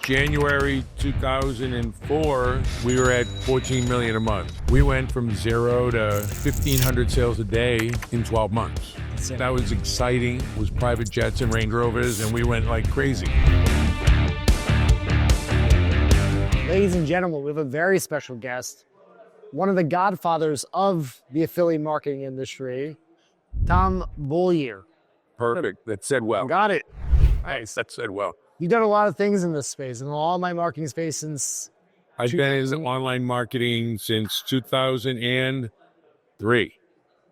January 2004, we were at 14 million a month. We went from 0 to 1,500 sales a day in 12 months. That was exciting. It was private jets and Range Rovers, and we went like crazy. Ladies and gentlemen, we have a very special guest, one of the godfathers of the affiliate marketing industry, Tom Beaulieu. Perfect. That said well. Got it. Nice. That said well. You've done a lot of things in this space, in the online marketing space since... I've been in online marketing since 2003.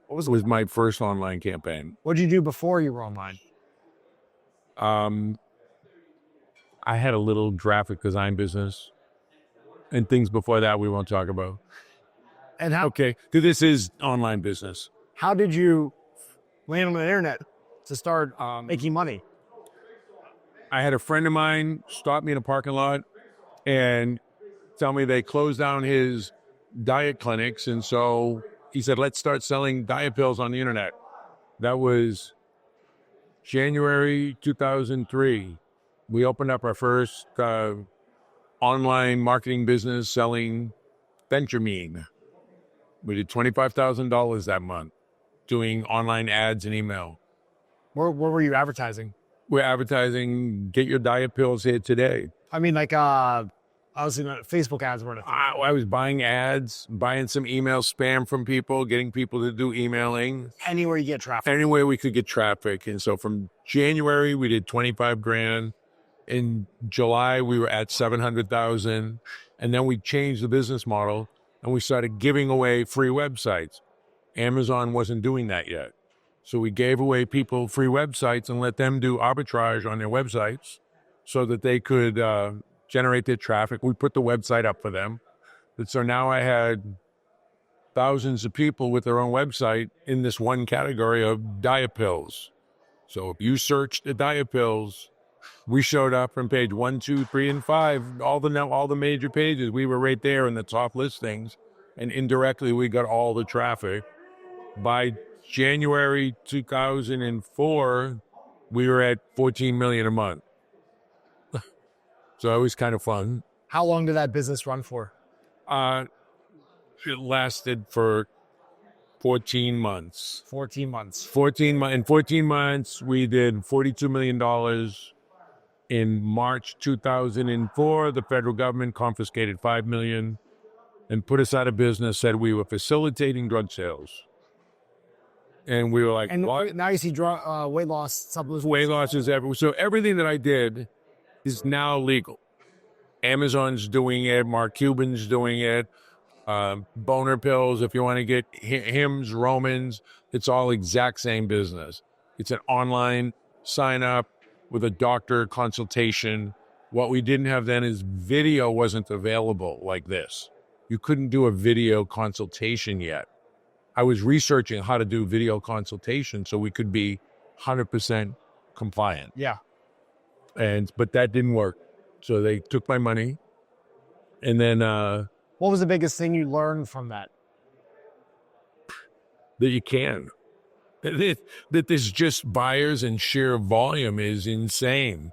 What was my first online campaign? What did you do before you were online? I had a little graphic design business and things before that we won't talk about. And how? Okay, this is online business. How did you land on the internet to start making money? I had a friend of mine stop me in a parking lot and tell me they closed down his diet clinics. And so he said, let's start selling diet pills on the internet. That was January 2003. We opened up our first online marketing business selling Benjamin. We did $25,000 that month doing online ads and email. Where were you advertising? We're advertising, get your diet pills here today. I mean, like, obviously not Facebook ads weren't a thing. I was buying ads, buying some email spam from people, getting people to do emailing. Anywhere you get traffic. Anywhere we could get traffic. And so from January, we did 25 grand. In July, we were at 700,000. And then we changed the business model and we started giving away free websites. Amazon wasn't doing that yet. So we gave away people free websites and let them do arbitrage on their websites so that they could generate their traffic. We put the website up for them. And so now I had thousands of people with their own website in this one category of diet pills. So if you searched the diet pills, we showed up from page 1, 2, 3, and 5, all the major pages. We were right there in the top listings, and indirectly we got all the traffic. By January 2004, we were at 14 million a month. So it was kind of fun. How long did that business run for? It lasted for 14 months. 14 months. In 14 months, we did $42 million. In March 2004, the federal government confiscated $5 million and put us out of business, said we were facilitating drug sales. And we were like, and what? Now you see weight loss supplements. Weight loss is everywhere. So everything that I did is now legal. Amazon's doing it. Mark Cuban's doing it. Boner pills, if you want to get Hims, Romans, it's all exact same business. It's an online sign up with a doctor consultation. What we didn't have then is video wasn't available like this. You couldn't do a video consultation yet. I was researching how to do video consultation so we could be 100% compliant. Yeah. But that didn't work. So they took my money. And then... what was the biggest thing you learned from that? That you can. That there's just buyers and sheer volume is insane.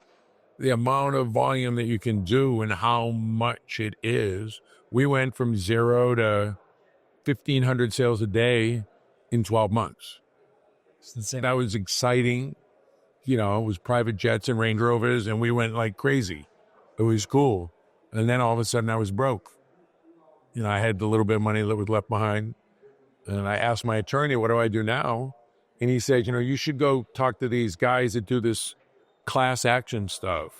The amount of volume that you can do and how much it is. We went from 0 to 1,500 sales a day in 12 months. That was exciting. You know, it was private jets and Range Rovers, and we went like crazy. It was cool. And then all of a sudden I was broke. You know, I had the little bit of money that was left behind. And I asked my attorney, what do I do now? And he said, you know, you should go talk to these guys that do this class action stuff.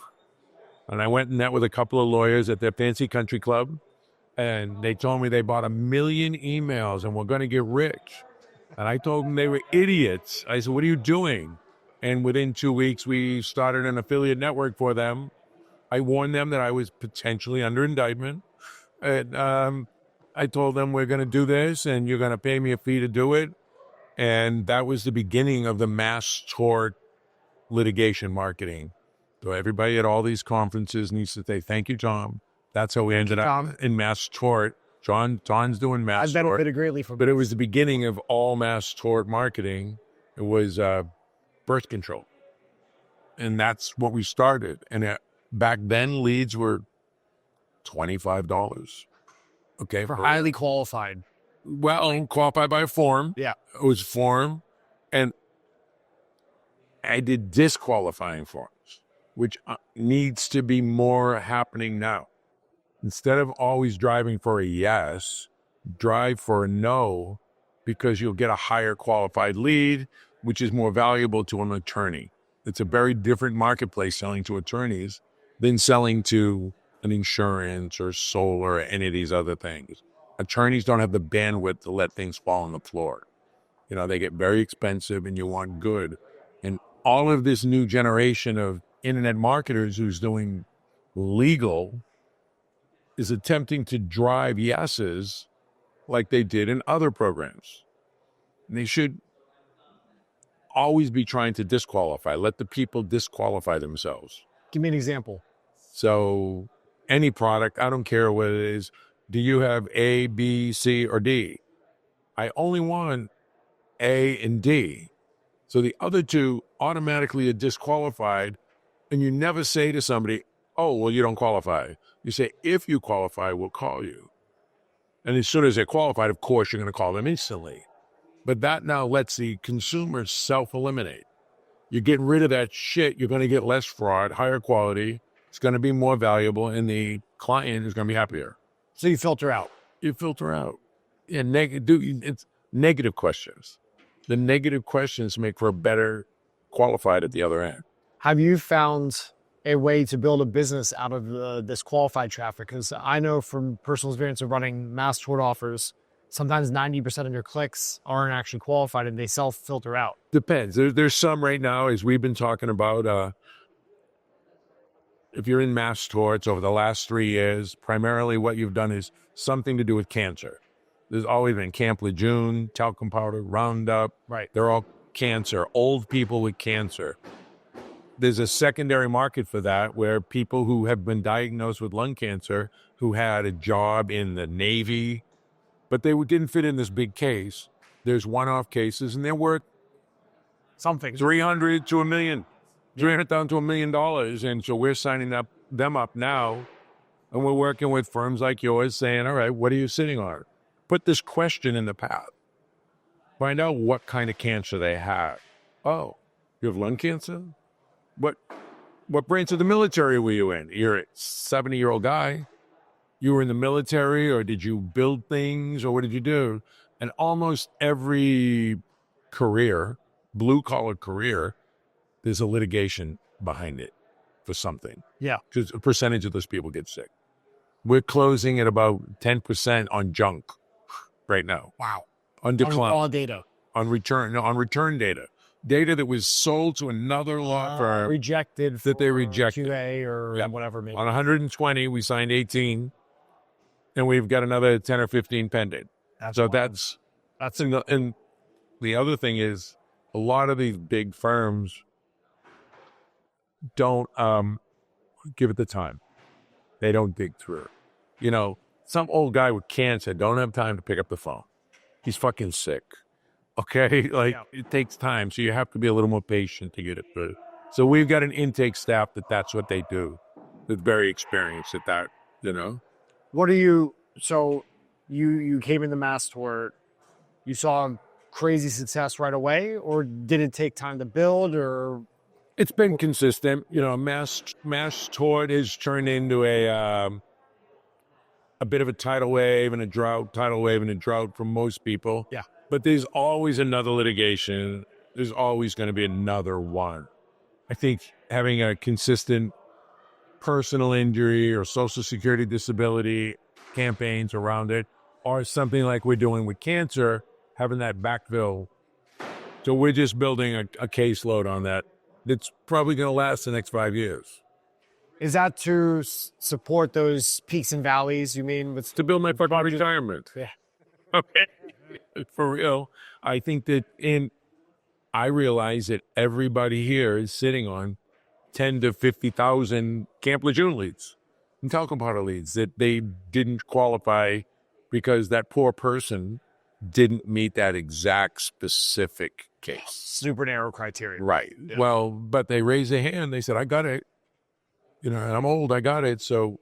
And I went and met with a couple of lawyers at their fancy country club. And they told me they bought 1 million emails and were going to get rich. And I told them they were idiots. I said, what are you doing? And within 2 weeks, we started an affiliate network for them. I warned them that I was potentially under indictment. And I told them, we're going to do this, and you're going to pay me a fee to do it. And that was the beginning of the mass tort litigation marketing. So everybody at all these conferences needs to say, thank you, Tom. That's how we ended up in mass tort. John's doing mass tort. I've benefited greatly from But it was the beginning of all mass tort marketing. It was birth control. And that's what we started. And Back then, leads were $25. Okay. For highly qualified. Well, qualified by a form. Yeah. It was form. And I did disqualifying forms, which needs to be more happening now. Instead of always driving for a yes, drive for a no, because you'll get a higher qualified lead, which is more valuable to an attorney. It's a very different marketplace selling to attorneys than selling to an insurance or solar or any of these other things. Attorneys don't have the bandwidth to let things fall on the floor. You know, they get very expensive and you want good. And all of this new generation of internet marketers who's doing legal is attempting to drive yeses like they did in other programs. And they should always be trying to disqualify. Let the people disqualify themselves. Give me an example. So any product, I don't care what it is. Do you have A, B, C, or D? I only want A and D. So the other two automatically are disqualified. And you never say to somebody, oh, well, you don't qualify. You say, if you qualify, we'll call you. And as soon as they're qualified, of course, you're going to call them instantly. But that now lets the consumer self-eliminate. You're getting rid of that shit. You're going to get less fraud, higher quality. It's going to be more valuable, and the client is going to be happier. So you filter out. You filter out. And it's negative questions. The negative questions make for a better qualified at the other end. Have you found a way to build a business out of this qualified traffic? Because I know from personal experience of running mass tort offers, sometimes 90% of your clicks aren't actually qualified and they self-filter out. Depends. There's some right now, as we've been talking about, if you're in mass torts over the last 3 years, primarily what you've done is something to do with cancer. There's always been Camp Lejeune, talcum powder, Roundup. Right. They're all cancer, old people with cancer. There's a secondary market for that where people who have been diagnosed with lung cancer, who had a job in the Navy, but they didn't fit in this big case. There's one-off cases, and they're worth something $300,000 to $1 million, $300,000 to $1 million. And so we're signing them up now, and we're working with firms like yours saying, all right, what are you sitting on? Put this question in the path. Find out what kind of cancer they have. Oh, you have lung cancer? What branch of the military were you in? You're a 70-year-old guy. You were in the military, or did you build things, or what did you do? And almost every career, blue-collar career, there's a litigation behind it for something. Yeah. Because a percentage of those people get sick. We're closing at about 10% on junk right now. Wow. On decline. On raw data. On return data. Data that was sold to another law firm. Rejected. That they rejected. QA or whatever. Maybe. On 120, we signed 18. And we've got another 10 or 15 pending. That's and the other thing is, a lot of these big firms don't give it the time. They don't dig through. You know, some old guy with cancer don't have time to pick up the phone. He's fucking sick. Okay? It takes time. So you have to be a little more patient to get it through. So we've got an intake staff that's what they do. They're very experienced at that, you know? So you came into mass tort, you saw crazy success right away, or did it take time to build, or? It's been consistent. You know, mass tort has turned into a bit of a tidal wave and a drought for most people. Yeah. But there's always another litigation. There's always going to be another one. I think having a consistent personal injury or social security disability campaigns around it, or something like we're doing with cancer, having that backfill. So we're just building a caseload on that. That's probably going to last the next 5 years. Is that to support those peaks and valleys, you mean? To build my fucking retirement. Yeah. Okay. For real. I think that I realize that everybody here is sitting on 10 to 50,000 Camp Lejeune leads and talcum powder leads that they didn't qualify because that poor person didn't meet that exact specific case. Super narrow criteria. Right. Yeah. Well, but they raised their hand. They said, I got it. and I'm old, I got it. So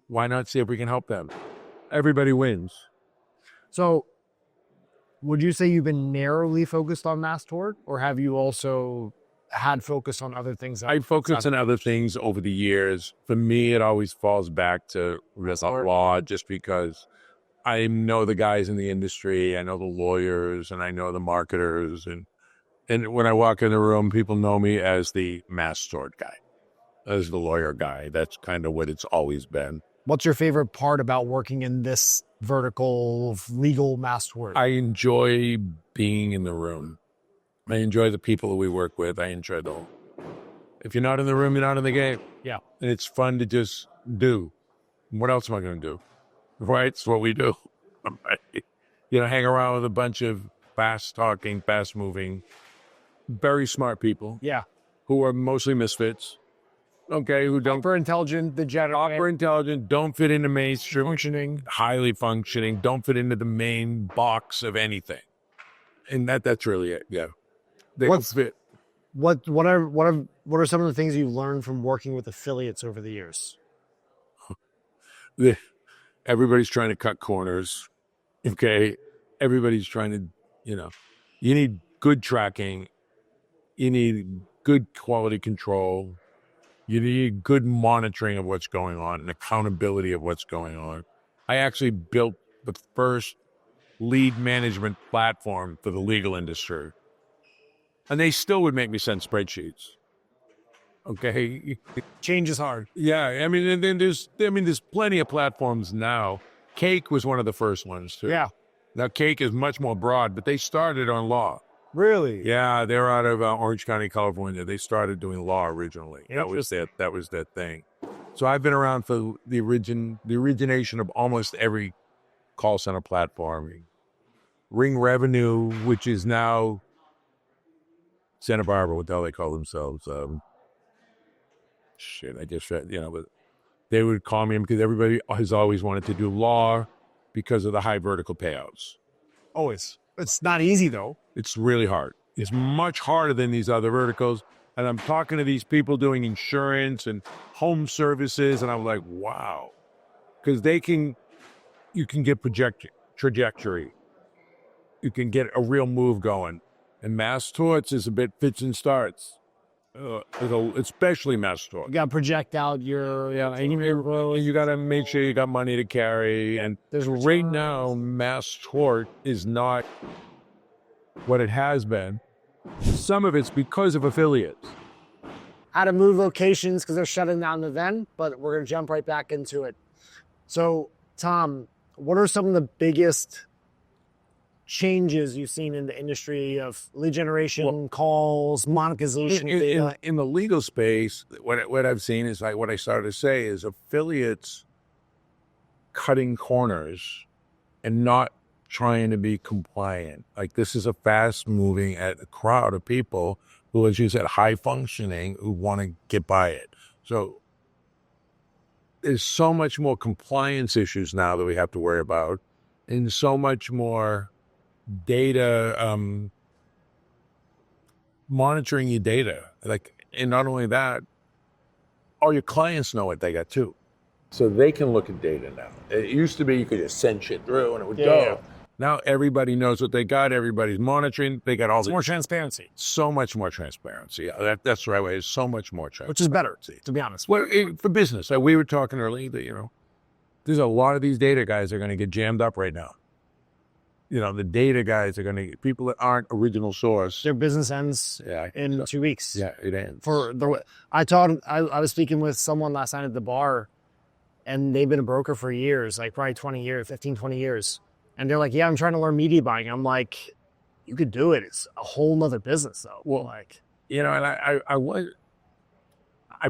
why not see if we can help them? Everybody wins. So would you say you've been narrowly focused on mass tort, or have you also had focus on other things? I focus on other things over the years. For me, it always falls back to law, just because I know the guys in the industry, I know the lawyers, and I know the marketers. And when I walk in the room, people know me as the mass tort guy, as the lawyer guy. That's kind of what it's always been. What's your favorite part about working in this vertical of legal mass tort? I enjoy being in the room. I enjoy the people that we work with. I enjoy if you're not in the room, you're not in the game. Yeah. And it's fun to just do. What else am I going to do? Right? It's what we do. Hang around with a bunch of fast-talking, fast-moving, very smart people. Yeah. Who are mostly misfits. Okay, who don't... Hyper intelligent, degenerate. Hyper intelligent, don't fit into mainstream. Functioning. Highly functioning, don't fit into the main box of anything. And that's really it, yeah. They don't fit. What are some of the things you've learned from working with affiliates over the years? Everybody's trying to cut corners. Okay. Everybody's trying to, you need good tracking. You need good quality control. You need good monitoring of what's going on and accountability of what's going on. I actually built the first lead management platform for the legal industry. And they still would make me send spreadsheets. Okay. Change is hard. Yeah. I mean, there's plenty of platforms now. Cake was one of the first ones too. Yeah. Now Cake is much more broad, but they started on law. Really? Yeah. They're out of Orange County, California. They started doing law originally. That was their thing. So I've been around for the origination of almost every call center platform. Ring Revenue, which is now Santa Barbara, what the hell they call themselves? I just said, but they would call me because everybody has always wanted to do law because of the high vertical payouts. Always. It's not easy though. It's really hard. It's much harder than these other verticals. And I'm talking to these people doing insurance and home services, and I'm like, wow. Because you can get trajectory. You can get a real move going. And mass torts is a bit fits and starts, especially mass torts. You got to project out your... You got to make sure you got money to carry. And right now, mass tort is not what it has been. Some of it's because of affiliates. How to move locations because they're shutting down the event, but we're going to jump right back into it. So, Tom, what are some of the biggest changes you've seen in the industry of lead generation, calls, monetization data? In the legal space, what I've seen is like what I started to say is affiliates cutting corners and not trying to be compliant. Like this is a fast moving crowd of people who, as you said, high functioning, who want to get by it. So there's so much more compliance issues now that we have to worry about, and so much more data, monitoring your data. And not only that, all your clients know what they got too. So they can look at data now. It used to be you could just send shit through and it would go. Yeah. Now everybody knows what they got. Everybody's monitoring. They got all more transparency. So much more transparency. That's the right way. It's so much more transparency. Which is better, to be honest. Well, for business. We were talking earlier that, there's a lot of these data guys are going to get jammed up right now. The data guys are going to, people that aren't original source. Their business ends in 2 weeks. Yeah, it ends. I was speaking with someone last night at the bar, and they've been a broker for years, like probably 15, 20 years. And they're like, yeah, I'm trying to learn media buying. I'm like, you could do it. It's a whole nother business though. Well, and I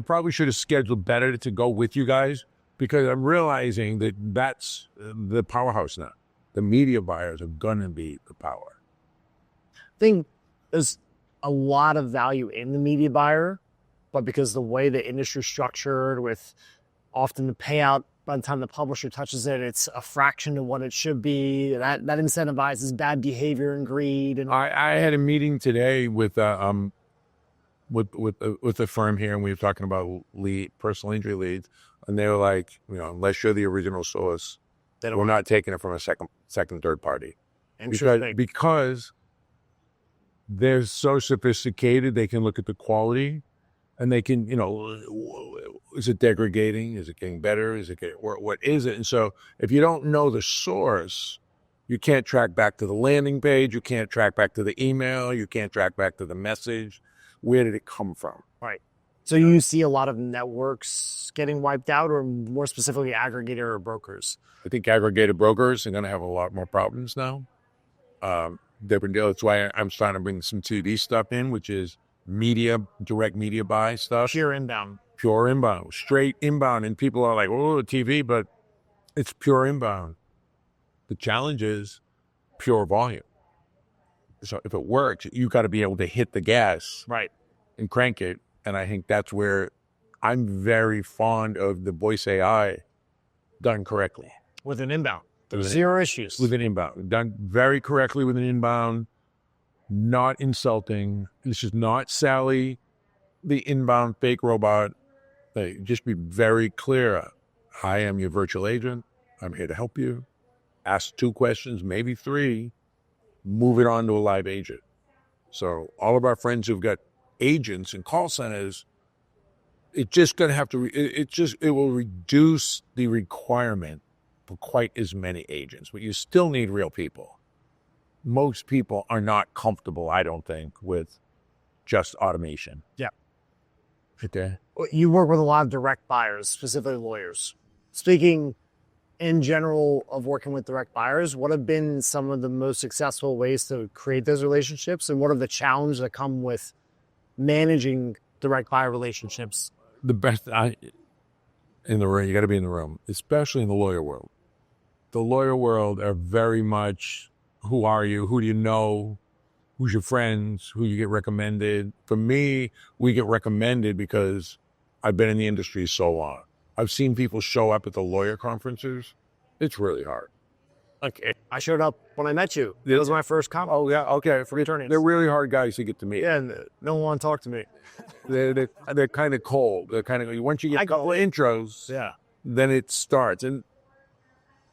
probably should have scheduled better to go with you guys, because I'm realizing that that's the powerhouse now. The media buyers are going to be the power. I think there's a lot of value in the media buyer, but because the way the industry is structured with often the payout by the time the publisher touches it, it's a fraction of what it should be. That incentivizes bad behavior and greed. And I had a meeting today with with the firm here, and we were talking about personal injury leads, and they were like, unless you're the original source, we're not taking it from a second, third party. Because they're so sophisticated, they can look at the quality, and they can, is it degrading? Is it getting better? What is it? And so if you don't know the source, you can't track back to the landing page. You can't track back to the email. You can't track back to the message. Where did it come from? Right. So you see a lot of networks getting wiped out, or more specifically aggregator or brokers? I think aggregated brokers are going to have a lot more problems now. That's why I'm starting to bring some 2D stuff in, which is direct media buy stuff. Pure inbound, straight inbound. And people are like, oh, TV, but it's pure inbound. The challenge is pure volume. So if it works, you got to be able to hit the gas, right, and crank it. And I think that's where I'm very fond of the voice AI done correctly. With an inbound. There's zero issues. With an inbound. Done very correctly with an inbound, not insulting. This is not Sally, the inbound fake robot. Just be very clear. I am your virtual agent. I'm here to help you. Ask 2 questions, maybe 3. Move it on to a live agent. So all of our friends who've got agents and call centers, it's just going to have to, it will reduce the requirement for quite as many agents, but you still need real people. Most people are not comfortable, I don't think, with just automation. Yeah. Okay. You work with a lot of direct buyers, specifically lawyers. Speaking in general of working with direct buyers, what have been some of the most successful ways to create those relationships, and what are the challenges that come with managing direct buyer relationships? The best in the room, you got to be in the room, especially in the lawyer world. The lawyer world are very much, who are you? Who do you know? Who's your friends? Who you get recommended? For me, we get recommended because I've been in the industry so long. I've seen people show up at the lawyer conferences. It's really hard. Okay. I showed up when I met you. That was my first comment. Oh, yeah. Okay. For attorneys. They're really hard guys to get to meet. Yeah, and no one want to talk to me. They're kind of cold. They're kind of, once you get a couple of intros, then it starts. And,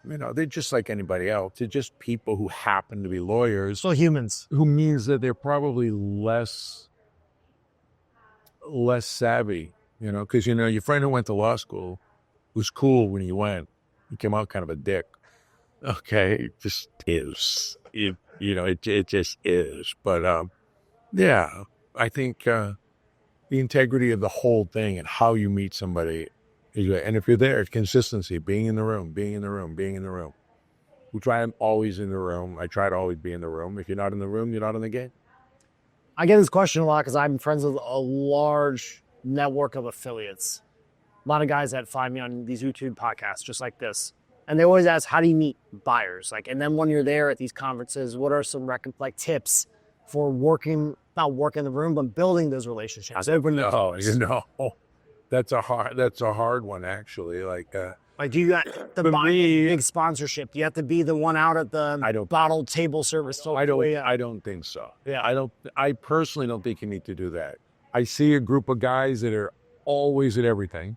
they're just like anybody else. They're just people who happen to be lawyers. So humans. Who means that they're probably less savvy, because, your friend who went to law school was cool when he went. He came out kind of a dick. Okay, it just is. It just is. But, I think the integrity of the whole thing and how you meet somebody, and if you're there, it's consistency, being in the room. Which I'm always in the room. I try to always be in the room. If you're not in the room, you're not in the game. I get this question a lot because I'm friends with a large network of affiliates. A lot of guys that find me on these YouTube podcasts just like this. And they always ask, how do you meet buyers? And then when you're there at these conferences, what are some tips for not working in the room, but building those relationships? That's a hard one, actually. Do you got to buy a big sponsorship? Do you have to be the one out at the bottled table service? I don't think so. Yeah, I personally don't think you need to do that. I see a group of guys that are always at everything.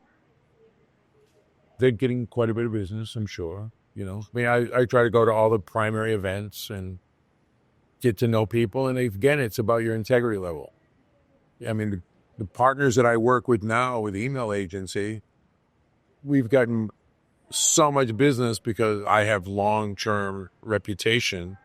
They're getting quite a bit of business, I'm sure. I try to go to all the primary events and get to know people. And again, it's about your integrity level. I mean, the partners that I work with now with the email agency, we've gotten so much business because I have long-term reputation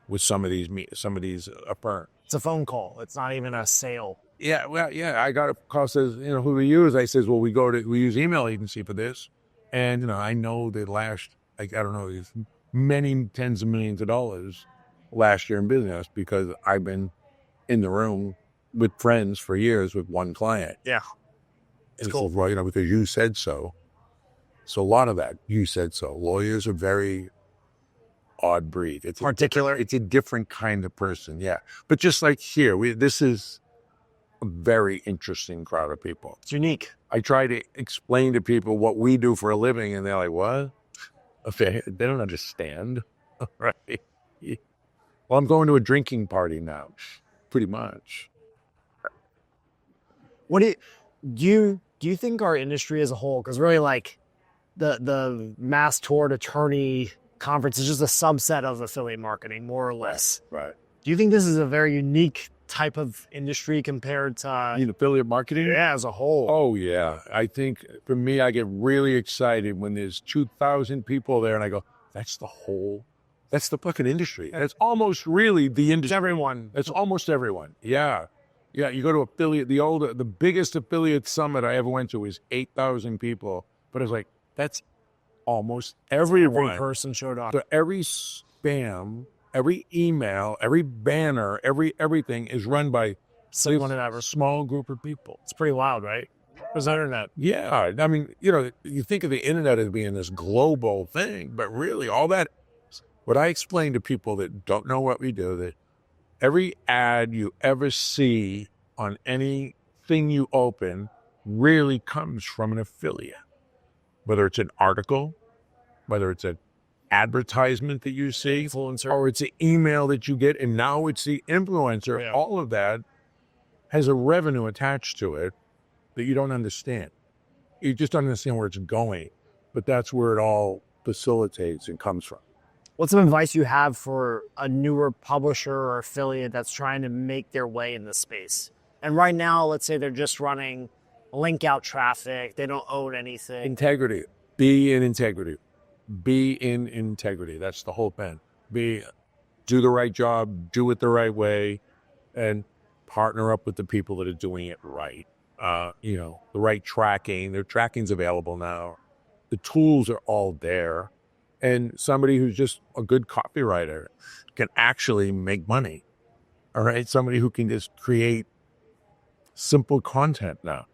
with some of these firms. It's a phone call. It's not even a sale. Yeah, well, yeah. I got a call says, who we use? I says, well, we use email agency for this, and I know they last many tens of millions of dollars last year in business because I've been in the room with friends for years with one client. Yeah, it's cool. Well, because you said so. So a lot of that, you said so. Lawyers are very odd breed. It's particular. It's a different kind of person, yeah. But just like here, this is a very interesting crowd of people. It's unique. I try to explain to people what we do for a living, and they're like, what? Okay, they don't understand. Right. Well, I'm going to a drinking party now, pretty much. What do you think our industry as a whole, because really like the mass tort attorney conference is just a subset of affiliate marketing, more or less. Right. Do you think this is a very unique type of industry compared to Affiliate marketing? yeah, as a whole? Oh, yeah. I think for me, I get really excited when there's 2,000 people there and I go, that's the fucking industry. That's almost really the It's industry. everyone. It's almost everyone. Yeah. Yeah. You go to affiliate, the biggest affiliate summit I ever went to was 8,000 people. But it's like, that's almost everyone. Every person showed up. So every spam, every email, every banner, everything is run by Someone and ever. a small group of people. It's pretty loud, right? There's internet. Yeah. I mean, you think of the internet as being this global thing, but really all that, what I explain to people that don't know what we do, that every ad you ever see on anything you open really comes from an affiliate, whether it's an article, whether it's an advertisement that you see, Influencer. or it's an email that you get, and now it's the influencer. Yeah. All of that has a revenue attached to it that you don't understand. You just don't understand where it's going, but that's where it all facilitates and comes from. What's some advice you have for a newer publisher or affiliate that's trying to make their way in this space? And right now, let's say they're just running link out traffic, they don't own anything. Integrity. Be in integrity. Be in integrity. That's the whole thing. Do the right job, do it the right way, and partner up with the people that are doing it right. The right tracking. Their tracking's available now. The tools are all there. And somebody who's just a good copywriter can actually make money. All right. Somebody who can just create simple content now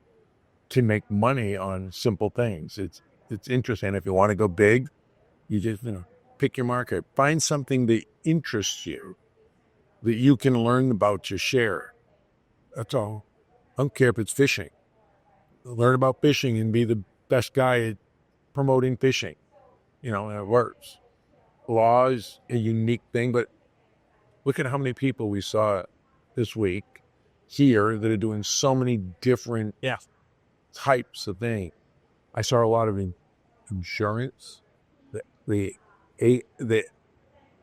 can make money on simple things. It's interesting. If you want to go big, you just, pick your market. Find something that interests you, that you can learn about to share. That's all. I don't care if it's fishing. Learn about fishing and be the best guy at promoting fishing. And it works. Law is a unique thing, but look at how many people we saw this week here that are doing so many different types of things. I saw a lot of insurance. The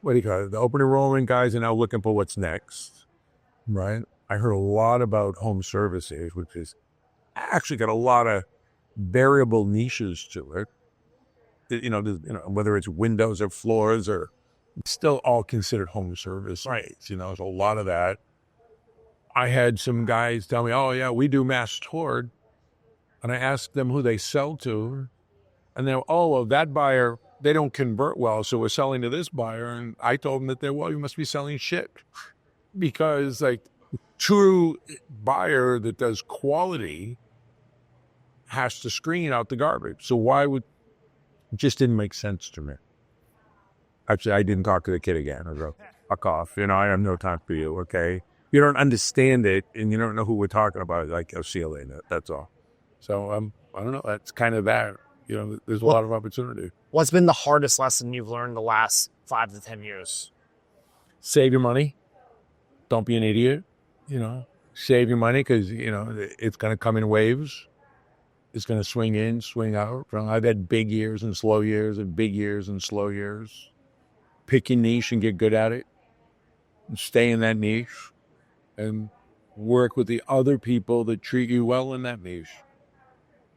what do you call it? The open enrollment guys are now looking for what's next, right? I heard a lot about home services, which is actually got a lot of variable niches to it. Whether it's windows or floors or it's still all considered home service. Right. There's a lot of that. I had some guys tell me, oh yeah, we do mass tort. And I asked them who they sell to. And they're, that buyer, they don't convert well. So we're selling to this buyer. And I told them that you must be selling shit. Because true buyer that does quality has to screen out the garbage. So why would, it just didn't make sense to me. Actually, I didn't talk to the kid again. I go, fuck off. I have no time for you, okay? You don't understand it, and you don't know who we're talking about. I'll see you later. That's all. So, I don't know. That's kind of that. There's a lot of opportunity. What's been the hardest lesson you've learned the last 5 to 10 years? Save your money. Don't be an idiot. Save your money because, it's going to come in waves. It's going to swing in, swing out. I've had big years and slow years and big years and slow years. Pick your niche and get good at it. And stay in that niche. And work with the other people that treat you well in that niche.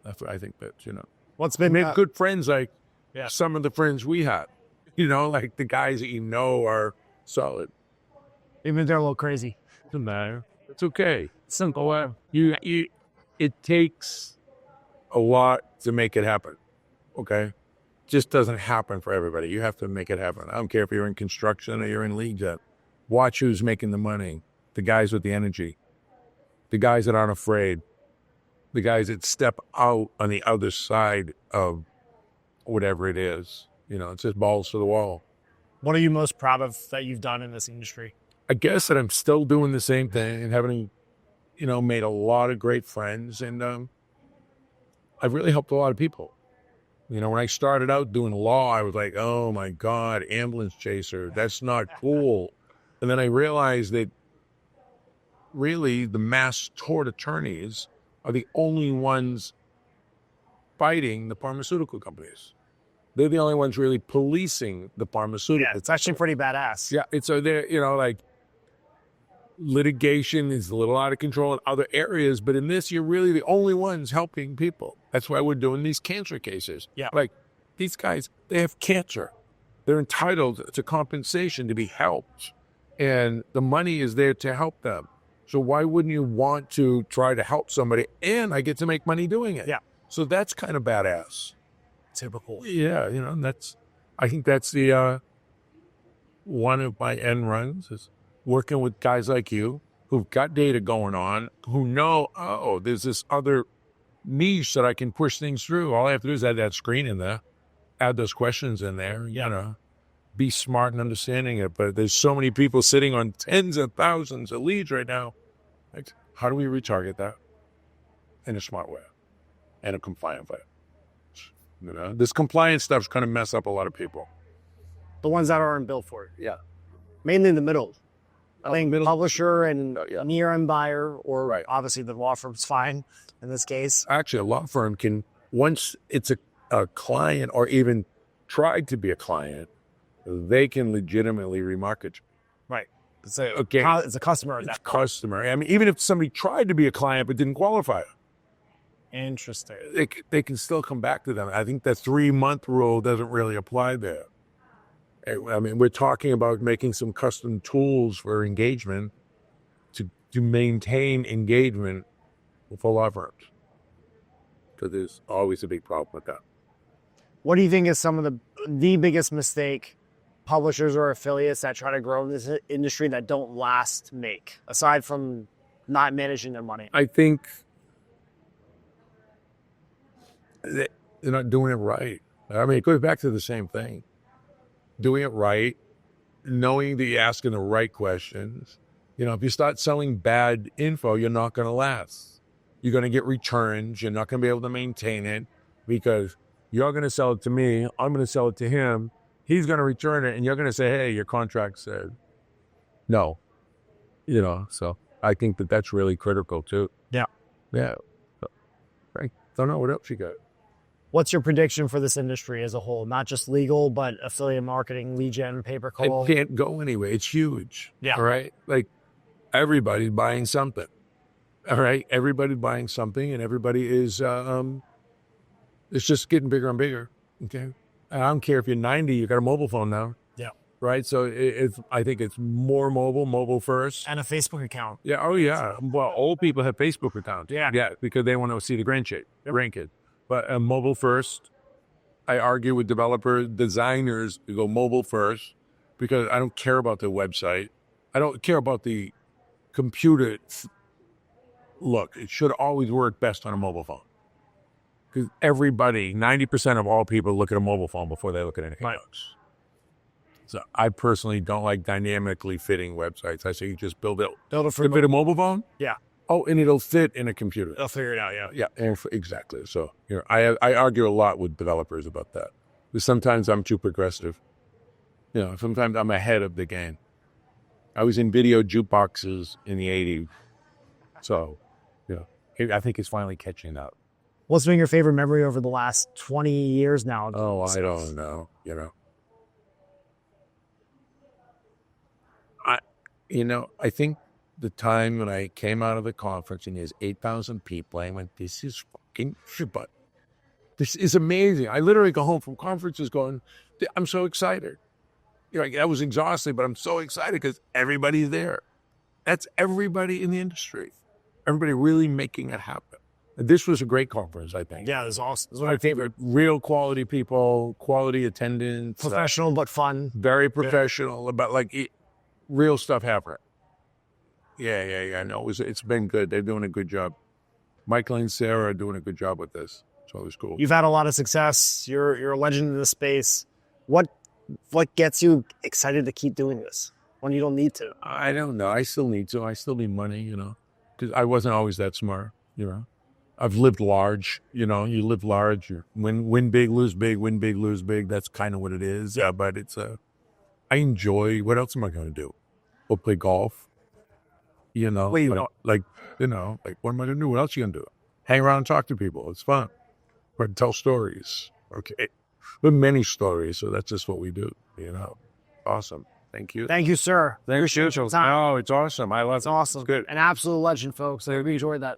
That's what I think that's, What's been make good friends like some of the friends we had. Like the guys that are solid. Even if they're a little crazy. Doesn't matter. It's okay. Simple. It takes a lot to make it happen, okay? Just doesn't happen for everybody. You have to make it happen. I don't care if you're in construction or you're in league jet. Watch who's making the money, the guys with the energy, the guys that aren't afraid, the guys that step out on the other side of whatever it is. It's just balls to the wall. What are you most proud of that you've done in this industry? I guess that I'm still doing the same thing and having, made a lot of great friends, and I've really helped a lot of people. When I started out doing law, I was like, oh my God, ambulance chaser, that's not cool. And then I realized that really the mass tort attorneys are the only ones fighting the pharmaceutical companies. They're the only ones really policing the pharmaceutical. Yeah, it's actually pretty badass. Yeah, it's so they're like litigation is a little out of control in other areas, but in this, you're really the only ones helping people. That's why we're doing these cancer cases. Yeah, like these guys, they have cancer. They're entitled to compensation to be helped, and the money is there to help them. So why wouldn't you want to try to help somebody, and I get to make money doing it? Yeah. So that's kind of badass. Typical. Yeah, I think that's the one of my end runs is working with guys like you who've got data going on, who know, oh, there's this other niche that I can push things through. All I have to do is add that screen in there, add those questions in there, be smart and understanding it. But there's so many people sitting on tens of thousands of leads right now. Like, how do we retarget that in a smart way and a compliant way? This compliance stuff's going to mess up a lot of people. The ones that aren't built for it. Yeah. Mainly in the middle. I think middle. publisher and Yeah. near-end buyer, or Right. obviously the law firm's fine in this case. Actually, a law firm can, once it's a client or even tried to be a client, they can legitimately remarket you. Right. It's a, Okay. it's a customer. It's customer. I mean, even if somebody tried to be a client but didn't qualify, Interesting. they can still come back to them. I think the 3-month rule doesn't really apply there. I mean, we're talking about making some custom tools for engagement to maintain engagement with law firms. Because there's always a big problem with that. What do you think is some of the biggest mistake publishers or affiliates that try to grow in this industry that don't last make, aside from not managing their money? I think they're not doing it right. I mean, it goes back to the same thing. Doing it right, knowing that you're asking the right questions. If you start selling bad info, you're not going to last. You're going to get returns. You're not going to be able to maintain it because you're going to sell it to me. I'm going to sell it to him. He's going to return it, and you're going to say, hey, your contract said no. So I think that's really critical, too. Yeah. Yeah. I don't know. What else you got? What's your prediction for this industry as a whole? Not just legal, but affiliate marketing, lead gen, pay-per-call. It can't go anyway. It's huge. Yeah. All right. Like everybody's buying something. All right. Everybody's buying something, and everybody is. It's just getting bigger and bigger. Okay. I don't care if you're 90. You got a mobile phone now. Yeah. Right. So I think it's more mobile first, And a Facebook account. Yeah. Oh yeah. Well, old people have Facebook accounts. Yeah. Yeah, because they want to see the grandkid. But mobile first. I argue with developers, designers to go mobile first because I don't care about the website. I don't care about the computer. Look, it should always work best on a mobile phone. Because 90% of all people look at a mobile phone before they look at anything else. So I personally don't like dynamically fitting websites. I say you just build it. Build it for fit a mobile phone? Yeah. Oh, and it'll fit in a computer. They'll figure it out, yeah. Yeah, exactly. So I argue a lot with developers about that. Because sometimes I'm too progressive. Sometimes I'm ahead of the game. I was in video jukeboxes in the 80s. So, I think it's finally catching up. What's been your favorite memory over the last 20 years now? Oh, I don't know. I think the time when I came out of the conference and there's 8,000 people, I went, this is fucking shit. This is amazing. I literally go home from conferences going, I'm so excited. I was exhausted, but I'm so excited because everybody's there. That's everybody in the industry. Everybody really making it happen. This was a great conference, I think. Yeah, it was awesome. It was my favorite. Real quality people, quality attendance. Professional, but fun. Very professional, about real stuff happening. Yeah. No, it's been good. They're doing a good job. Michael and Sarah are doing a good job with this. So it was cool. You've had a lot of success. You're a legend in this space. What gets you excited to keep doing this when you don't need to? I don't know. I still need to. I still need money, because I wasn't always that smart, I've lived large, you live large. You win big, lose big, win big, lose big. That's kind of what it is. Yeah, but it's I enjoy. What else am I going to do? Go play golf. What am I going to do? What else are you going to do? hang around and talk to people. It's fun. Or tell stories. Okay. We have many stories, so that's just what we do, Awesome. Thank you. Thank you, sir. Thank you. Appreciate your time. Oh, it's awesome. I love it. It's awesome. It's good. An absolute legend, folks. I hope you enjoyed that.